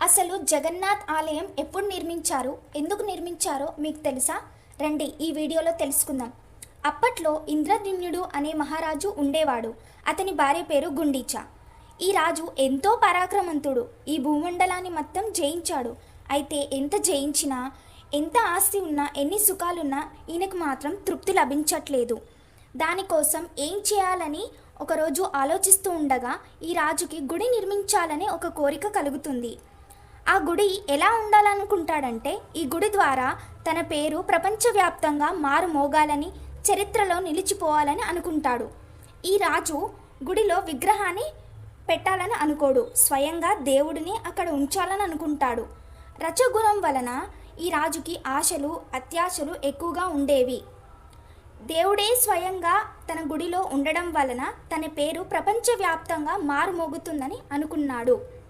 అసలు జగన్నాథ్ ఆలయం ఎప్పుడు నిర్మించారు, ఎందుకు నిర్మించారో మీకు తెలుసా? రండి ఈ వీడియోలో తెలుసుకుందాం. అప్పట్లో ఇంద్రద్యుమ్నుడు అనే మహారాజు ఉండేవాడు. అతని భార్య పేరు గుండీచ. ఈ రాజు ఎంతో పరాక్రమంతుడు. ఈ భూమండలాన్ని మొత్తం జయించాడు. అయితే ఎంత జయించినా, ఎంత ఆస్తి ఉన్నా, ఎన్ని సుఖాలున్నా ఈయనకు మాత్రం తృప్తి లభించట్లేదు. దానికోసం ఏం చేయాలని ఒకరోజు ఆలోచిస్తూ ఉండగా ఈ రాజుకి గుడి నిర్మించాలని ఒక కోరిక కలుగుతుంది. ఆ గుడి ఎలా ఉండాలనుకుంటాడంటే, ఈ గుడి ద్వారా తన పేరు ప్రపంచవ్యాప్తంగా మారుమోగాలని, చరిత్రలో నిలిచిపోవాలని అనుకుంటాడు. ఈ రాజు గుడిలో విగ్రహాన్ని పెట్టాలని అనుకోడు. స్వయంగా దేవుడిని అక్కడ ఉంచాలని అనుకుంటాడు. రజోగుణం వలన ఈ రాజుకి ఆశలు, అత్యాశలు ఎక్కువగా ఉండేవి. దేవుడే స్వయంగా తన గుడిలో ఉండడం వలన తన పేరు ప్రపంచవ్యాప్తంగా మారుమోగుతుందని అనుకున్నాడు.